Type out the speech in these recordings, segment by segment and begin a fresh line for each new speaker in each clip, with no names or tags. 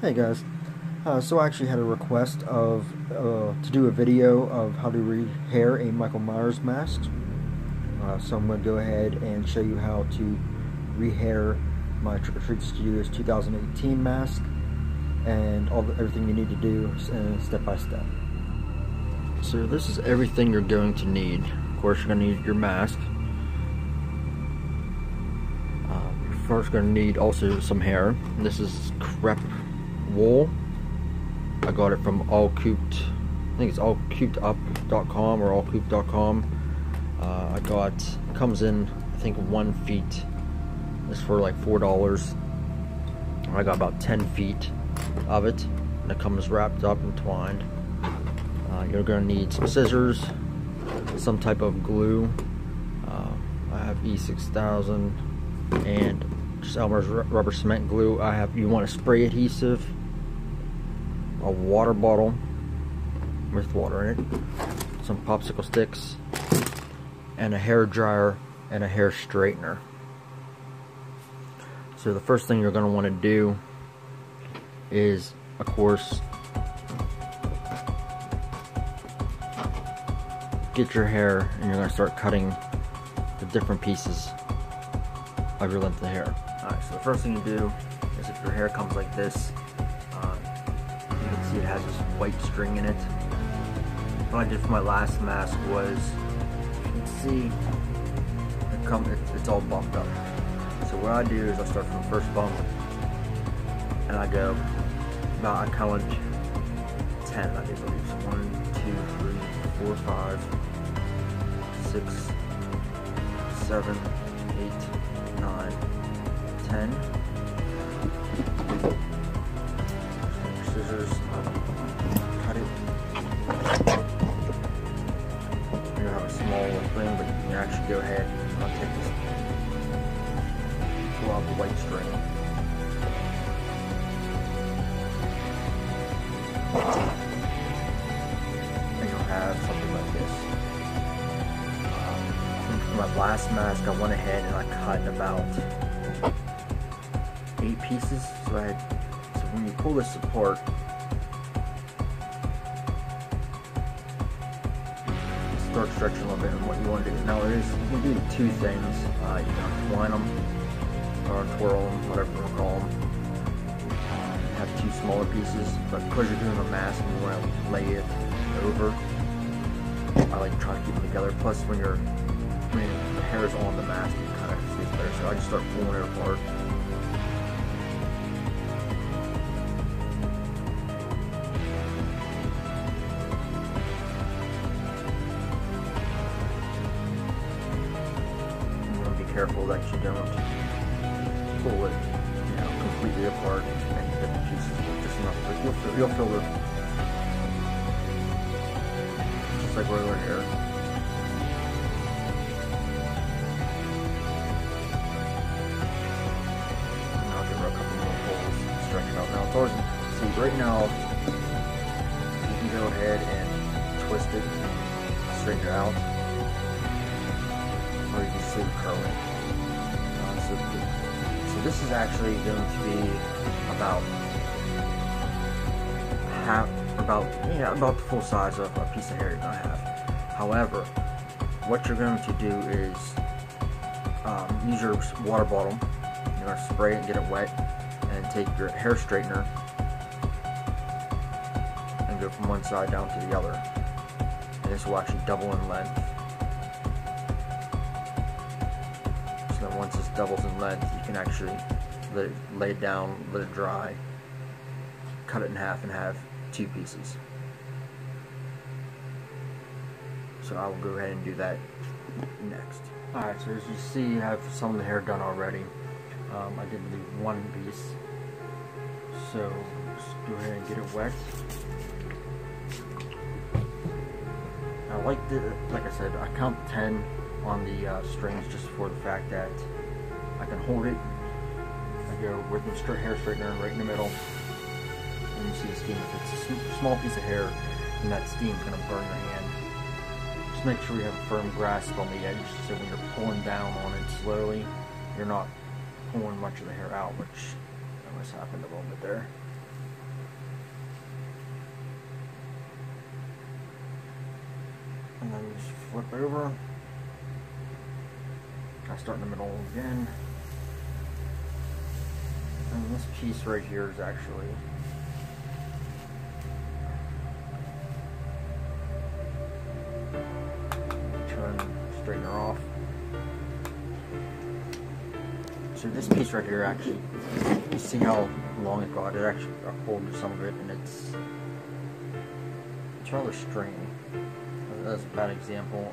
Hey guys, so I actually had a request of to do a video of how to rehair a Michael Myers mask. So I'm going to go ahead and show you how to rehair my Trick or Treat Studios 2018 mask and everything you need to do step by step. So this is everything you're going to need. Of course, you're going to need your mask. You're first going to need also some hair. This is Crepe wool. I got it from I think it's allcoupedup.com or allcoupe.com. It comes in, I think, 1 feet. It's for like $4. I got about 10 feet of it, and it comes wrapped up and twined. You're going to need some scissors, some type of glue. I have E6000 and just Elmer's rubber cement glue. You want a spray adhesive, a water bottle with water in it, some popsicle sticks, and a hair dryer and a hair straightener. So the first thing you're going to want to do is, of course, get your hair, and you're going to start cutting the different pieces of your length of hair. Alright, so the first thing you do is, if your hair comes like this, you can see it has this white string in it. What I did for my last mask was, you can see it's all bumped up. So what I do is I start from the first bump, and I go about, I count 10, I believe. So 1, 2, 3, 4, 5, 6, 7, 8, 9, 10. Scissors, cut it. You're gonna have a small thing, but you can actually go ahead and I'll take this, pull out the white string. And you'll have something like this. For my last mask, I went ahead and I cut about 8 pieces. So when you pull this apart, start stretching a little bit on what you want to do. Now you can do 2 things. You can twine them or twirl them, whatever you want to call them. Have 2 smaller pieces, but because you're doing a mask and you want to lay it over, I like to try to keep them together. Plus, when the hair is on the mask, it kind of stays better. So I just start pulling it apart. Careful that you don't pull it, completely apart and get the pieces just enough. But you'll feel it just like regular hair. And I'll give her a couple more pulls, stretch it out. Now it's always, see, right now you can go ahead and twist it, straighten it out, or you can just leave it curling. So this is actually going to be about the full size of a piece of hair you're going to have. However, what you're going to do is use your water bottle. You're going to spray it and get it wet, and take your hair straightener and go from one side down to the other. And this will actually double in length. So that once this doubles in length, you can actually lay it down, let it dry, cut it in half, and have 2 pieces. So I will go ahead and do that next. Alright, so as you see, I have some of the hair done already. I did leave 1 piece. So just go ahead and get it wet. Like I said, I count 10 on the strings just for the fact that I can hold it. I go with the hair straightener right in the middle, and you see the steam. If it's a small piece of hair, then that steam is going to burn your hand. Just make sure you have a firm grasp on the edge, so when you're pulling down on it slowly, you're not pulling much of the hair out, which almost happened a little bit there. And then you just flip over. I start in the middle again. And this piece right here is actually straightener off. So this piece right here, actually, you see how long it got? It actually got pulled to some of it, and it's rather stringy. That's a bad example.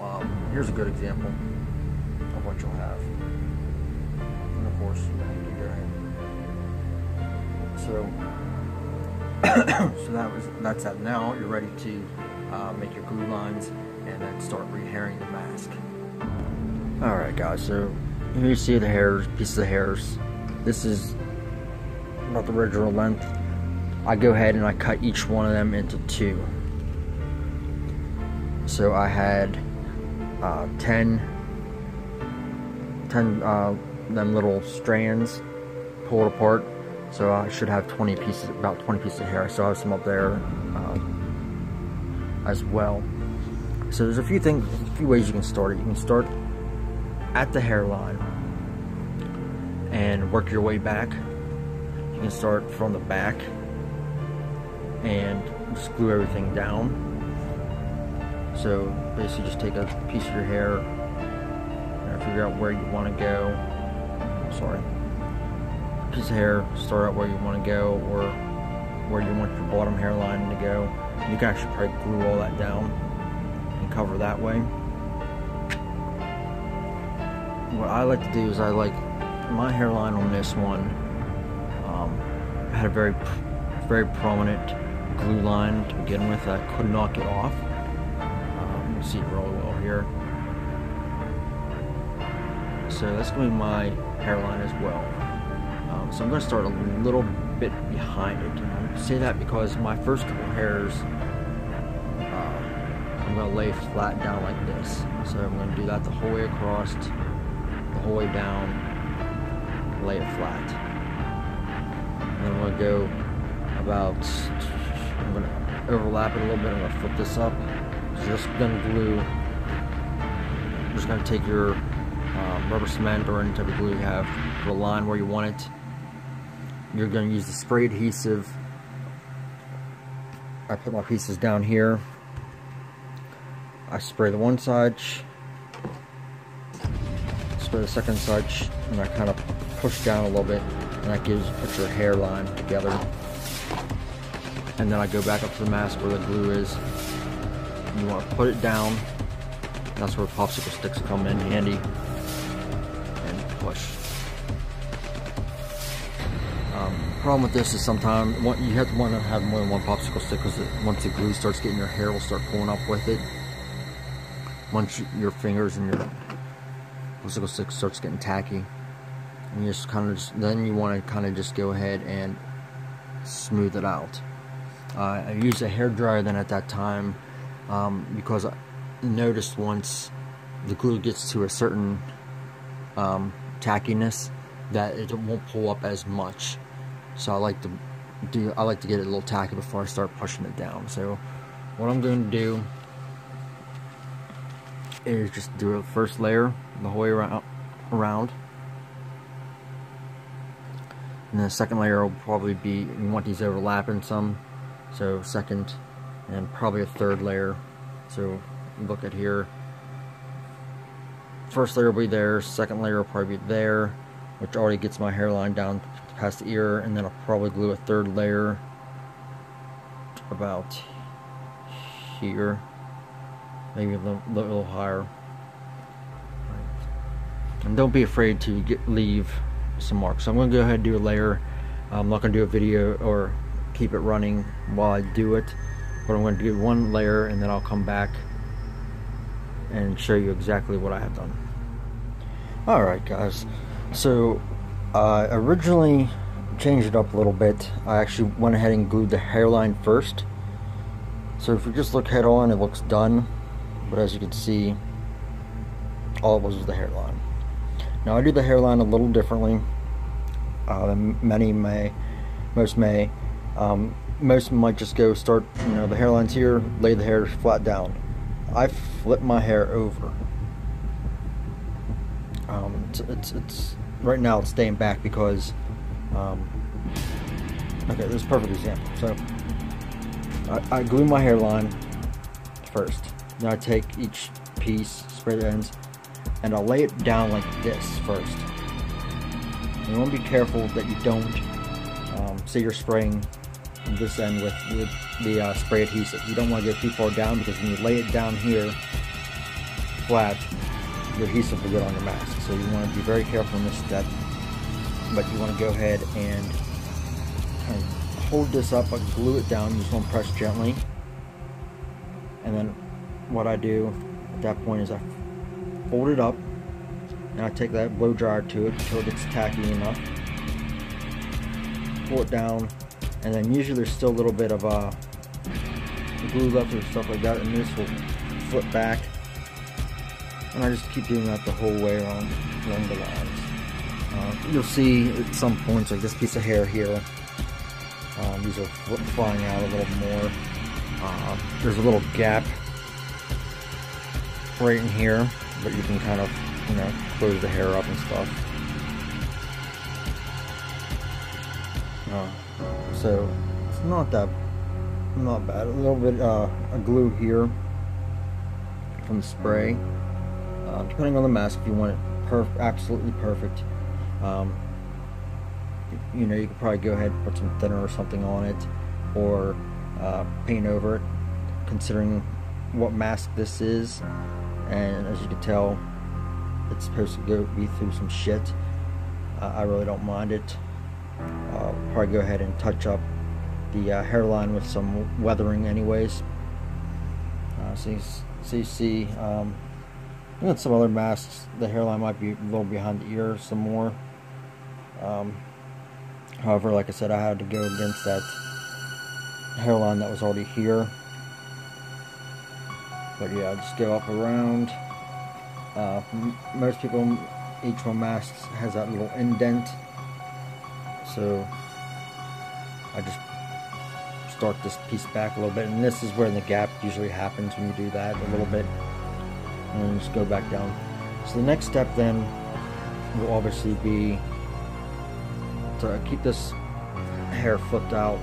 Here's a good example of what you'll have. And of course, you need to go ahead. So that's that. Now you're ready to make your glue lines and then start rehairing the mask. Alright guys, so here you see the hairs, pieces of hairs. This is about the original length. I go ahead and I cut each one of them into 2. So I had 10 them little strands pulled apart. So I should have 20 pieces, about 20 pieces of hair. So I have some up there as well. So there's a few ways you can start it. You can start at the hairline and work your way back. You can start from the back and just glue everything down. So basically just take a piece of your hair and figure out where you want to go. Sorry. Piece of hair, start out where you want to go or where you want your bottom hairline to go. You can actually probably glue all that down and cover that way. What I like to do is I like my hairline on this one had a very prominent glue line to begin with that I could not get off. You can see it really well here. So that's going to be my hairline as well. So I'm going to start a little bit behind it. And I say that because my first couple hairs I'm going to lay flat down like this. So I'm going to do that the whole way across, the whole way down, lay it flat. And then I'm going to go about, I'm going to overlap it a little bit. I'm going to flip this up. So just going to glue, you're just going to take your rubber cement or any type of glue you have, put a line where you want it. You're going to use the spray adhesive. I put my pieces down here. I spray the one side, spray the second side, and I kind of push down a little bit, and that puts your hairline together. And then I go back up to the mask where the glue is. And you want to put it down. That's where popsicle sticks come in handy. And push. The problem with this is sometimes you have to want to have more than one popsicle stick, because once the glue starts getting your hair, will start pulling up with it. Once your fingers and your popsicle stick starts getting tacky, and you just then you want to kind of just go ahead and smooth it out. I used a hair dryer then at that time because I noticed once the glue gets to a certain tackiness that it won't pull up as much. So I like to get it a little tacky before I start pushing it down. So what I'm going to do is just do a first layer the whole way around, and then the second layer will probably be, you want these overlapping some, so second, and probably a third layer. So look at here, first layer will be there, second layer will probably be there, which already gets my hairline down past the ear, and then I'll probably glue a third layer about here, maybe a little higher. And don't be afraid to leave some marks. So I'm going to go ahead and do a layer. I'm not going to do a video or keep it running while I do it, but I'm going to do one layer and then I'll come back and show you exactly what I have done. Alright guys, so I originally changed it up a little bit. I actually went ahead and glued the hairline first. So if you just look head on, it looks done, but as you can see, all it was the hairline. Now I do the hairline a little differently than many may. Most may. Most might just go start, the hairline's here, lay the hair flat down. I flip my hair over. It's right now it's staying back because okay, this is a perfect example. So I glue my hairline first. Then I take each piece, spray the ends, and I'll lay it down like this first. You want to be careful that you don't say you're spraying this end with the spray adhesive. You don't want to go too far down, because when you lay it down here flat, your adhesive will get on your mask. So you want to be very careful in this step. But you want to go ahead and kind of hold this up, but glue it down. You just want to press gently. And then what I do at that point is I fold it up, and I take that blow dryer to it until it gets tacky enough. Pull it down, and then usually there's still a little bit of glue left or stuff like that, and this will flip back. And I just keep doing that the whole way along the lines. You'll see at some points, like this piece of hair here, these are flying out a little more. There's a little gap right in here, but you can kind of, you know, close the hair up and stuff. So it's not bad. A little bit of glue here from the spray. Depending on the mask, if you want it absolutely perfect, you know, you could probably go ahead and put some thinner or something on it, or paint over it, considering what mask this is. And as you can tell, it's supposed to be through some shit. I really don't mind it. Probably go ahead and touch up the hairline with some weathering anyways. So you see, with some other masks, the hairline might be a little behind the ear some more. However, like I said, I had to go against that hairline that was already here. But yeah, just go up around. Most people, each one mask has that little indent. So I just start this piece back a little bit, and this is where the gap usually happens when you do that a little bit, and then just go back down. So the next step then will obviously be to keep this hair flipped out,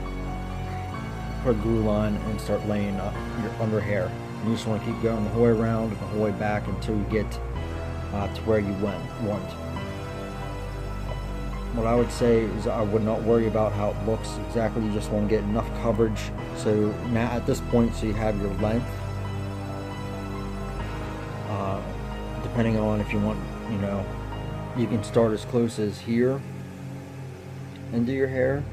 put a glue line, and start laying up your under hair. And you just want to keep going the whole way around and the whole way back until you get to where you want. What I would say is I would not worry about how it looks exactly. You just want to get enough coverage. So now at this point, so you have your length. Depending on if you want, you know, you can start as close as here and do your hair,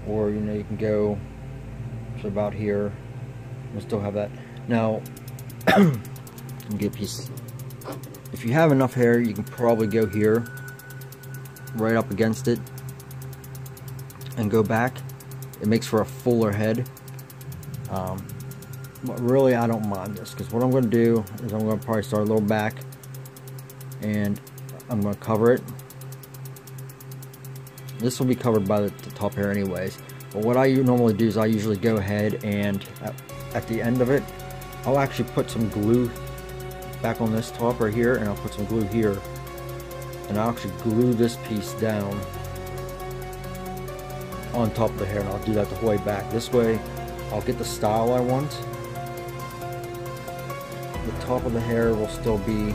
or you know, you can go to about here and still have that. Now, get a piece. If you have enough hair, you can probably go here, right up against it, and go back. It makes for a fuller head. But really, I don't mind this, because what I'm going to do is I'm going to probably start a little back, and I'm going to cover it. This will be covered by the top hair anyways. But what I normally do is I usually go ahead and at the end of it, I'll actually put some glue back on this top right here, and I'll put some glue here, and I'll actually glue this piece down on top of the hair, and I'll do that the whole way back. This way I'll get the style I want. The top of the hair will still be, you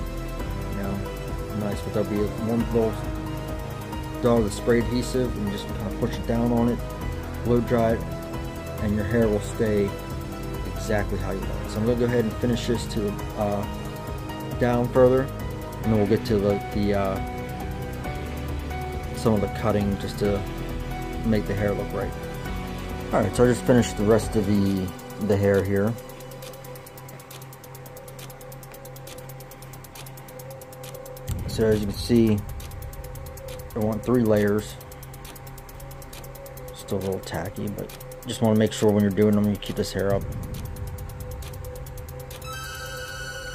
know, nice, but there'll be one little dot of the spray adhesive, and you just kind of push it down on it, blow dry it, and your hair will stay exactly how you want it. So I'm going to go ahead and finish this to down further, and then we'll get to the some of the cutting just to make the hair look right. Alright, so I just finished the rest of the hair here. So as you can see, I want 3 layers. Still a little tacky, but just want to make sure when you're doing them you keep this hair up.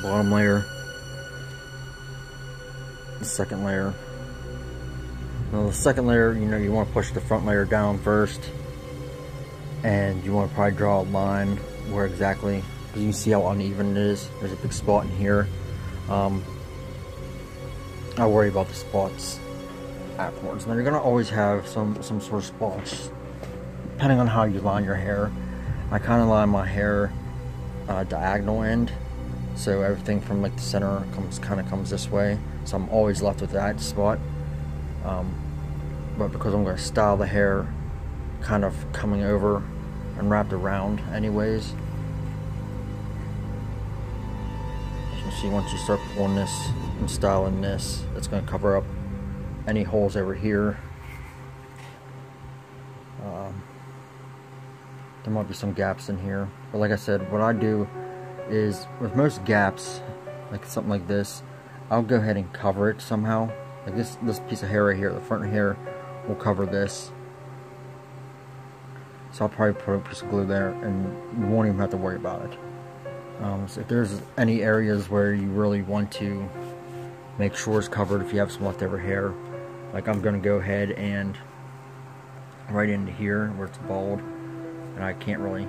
Bottom layer, the second layer. Now the second layer, you know, you want to push the front layer down first, and you want to probably draw a line where exactly because you can see how uneven it is. There's a big spot in here. I worry about the spots afterwards. Now you're gonna always have some sort of spots, depending on how you line your hair. I kind of line my hair diagonal end, so everything from like the center comes this way. So I'm always left with that spot. But because I'm gonna style the hair kind of coming over and wrapped around anyways, as you can see, once you start pulling this and styling this, it's going to cover up any holes over here. There might be some gaps in here, but like I said, what I do is with most gaps, like something like this, I'll go ahead and cover it somehow. Like this piece of hair right here, the front hair will cover this. So I'll probably put a piece of glue there and you won't even have to worry about it. So if there's any areas where you really want to make sure it's covered, if you have some leftover hair, like I'm going to go ahead and right into here where it's bald, and I can't really,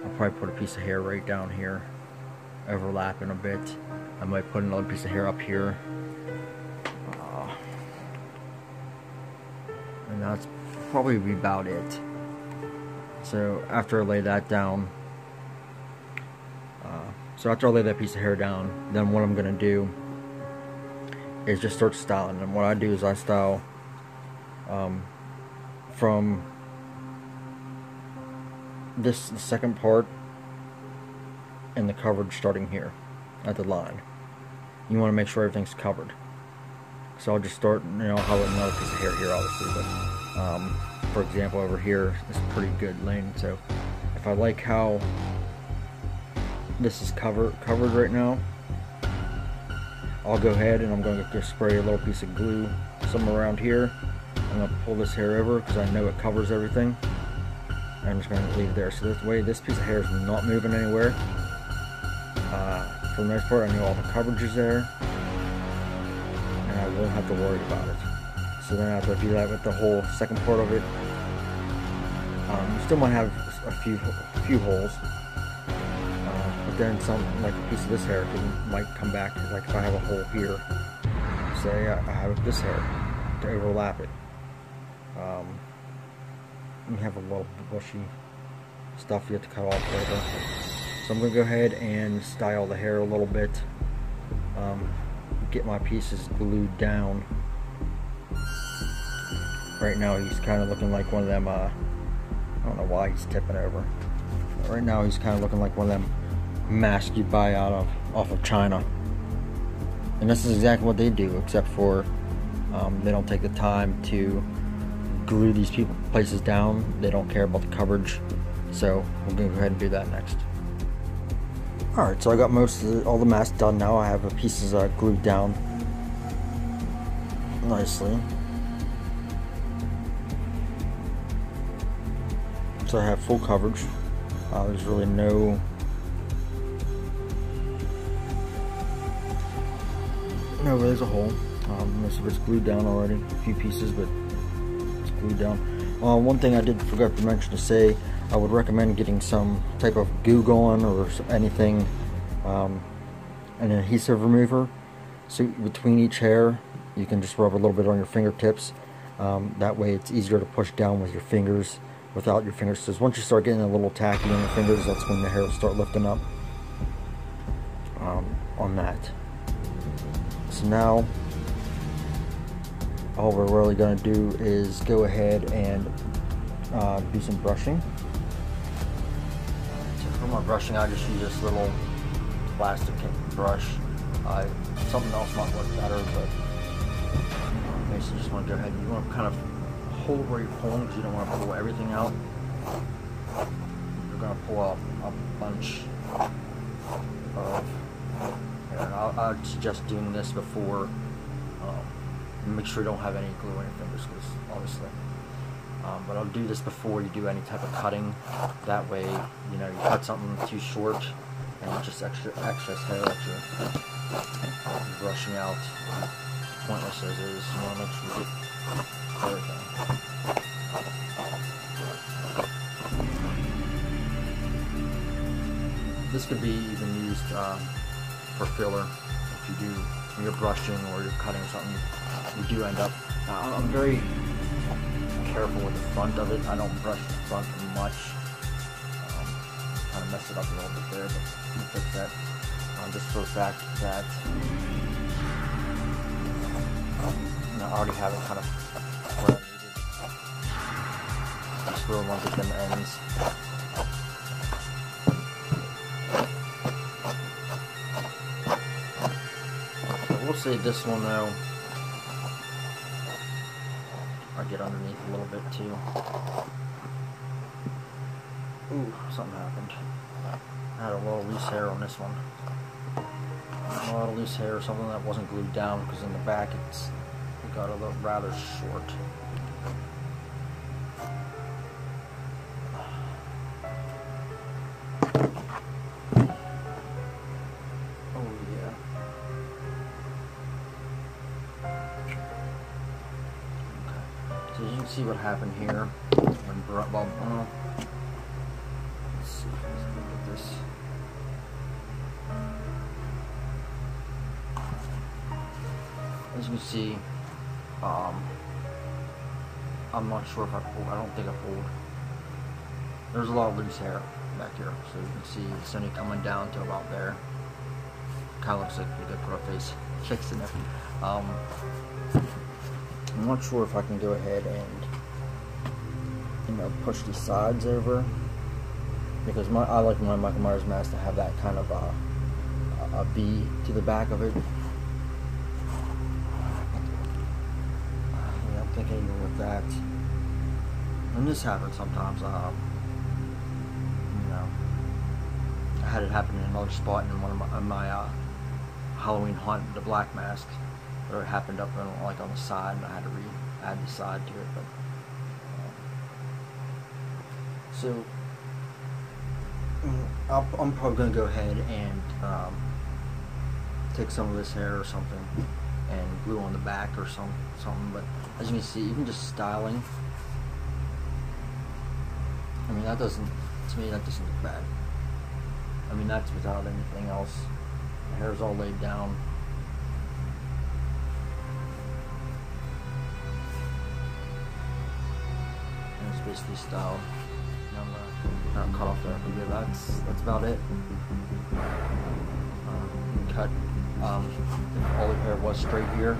I'll probably put a piece of hair right down here, overlapping a bit. I might put another piece of hair up here. And that's probably about it. So after I lay that down, after I lay that piece of hair down, then what I'm gonna do is just start styling. And what I do is I style from the second part and the coverage starting here at the line. You want to make sure everything's covered. So I'll just start, I'll have another piece of hair here obviously, but for example over here is pretty good length. So if I like how this is covered right now, I'll go ahead and I'm going to spray a little piece of glue somewhere around here. I'm going to pull this hair over because I know it covers everything. And I'm just going to leave it there. So this way this piece of hair is not moving anywhere. For the most part, I know all the coverage is there, and I won't have to worry about it. So then after I do that with the whole second part of it, you still might have a few holes, but then some, like a piece of this hair might come back. Like if I have a hole here, say I have this hair to overlap it. You have a little bushy stuff you have to cut off later. So I'm going to go ahead and style the hair a little bit, get my pieces glued down. Right now he's kind of looking like one of them, I don't know why he's tipping over. But right now he's kind of looking like one of them masks you buy off of China. And this is exactly what they do, except for they don't take the time to glue these places down. They don't care about the coverage. So we're going to go ahead and do that next. Alright, so I got all the masks done now. I have the pieces glued down nicely. So I have full coverage. There's really no there's a hole. Most of it's glued down already. A few pieces, but it's glued down. One thing I did forget to mention to say, I would recommend getting some type of glue gun or anything, an adhesive remover. So between each hair, you can just rub a little bit on your fingertips. That way it's easier to push down with your fingers without your fingers. Because once you start getting a little tacky on your fingers, that's when the hair will start lifting up on that. So now, all we're really going to do is go ahead and do some brushing. So for my brushing, I just use this little plastic brush. Something else might work better, but basically you just want to go ahead and you want to kind of hold where you're pulling because you don't want to pull everything out. You're going to pull out a bunch of, and I'd suggest doing this before. Make sure you don't have any glue on your fingers, because obviously. But I'll do this before you do any type of cutting. That way, you cut something too short, and it's just excess hair that you're brushing out. Pointless as it is, you want to make sure you get everything. This could be even used for filler if you do, when you're brushing or you're cutting or something, you do end up, I'm very careful with the front of it. I don't brush the front much. Kind of mess it up a little bit there, but I'll fix that. Just for the fact that I already have it kind of where I needed. Just really want to get them ends. We'll save this one though. I'll get underneath a little bit too. Ooh, something happened. I had a little loose hair on this one. A lot of loose hair, something that wasn't glued down, because in the back it got a little rather short. Oh yeah. Okay. So you can see what happened here when let's see, let's look at this. As you can see, I'm not sure if I pulled. I don't think I pulled. There's a lot of loose hair back here, so you can see it's only coming down to about there. Kind of looks like we could put our face fixed in there. I'm not sure if I can go ahead and, you know, push the sides over, because I like my Michael Myers mask to have that kind of a V to the back of it. Thinking with that, and this happens sometimes. You know, I had it happen in another spot in one of my Halloween hunt, the black mask, where it happened up on, like on the side, and I had to add the side to it. But so I'm probably gonna go ahead and take some of this hair or something and glue on the back or something. But as you can see, even just styling, I mean, that doesn't, to me, that doesn't look bad. I mean, that's without anything else. The hair's all laid down. And it's basically styled. And I'm gonna cut off there. But yeah, that's about it. Cut. If all the hair was straight here,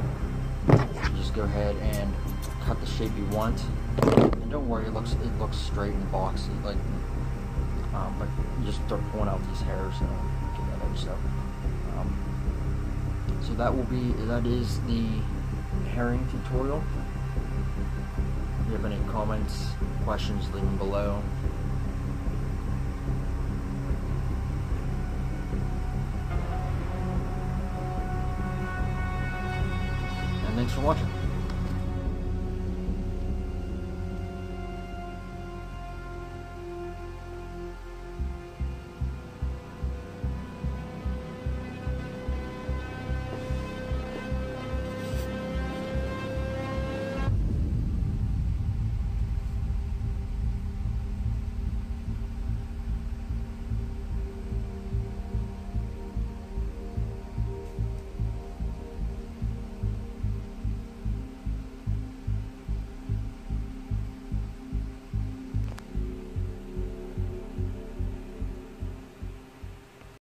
you just go ahead and cut the shape you want. And don't worry, it looks straight and boxy, like. But you just start pulling out these hairs and get that other stuff. So that is the herring tutorial. If you have any comments, questions, leave them below. And thanks for watching.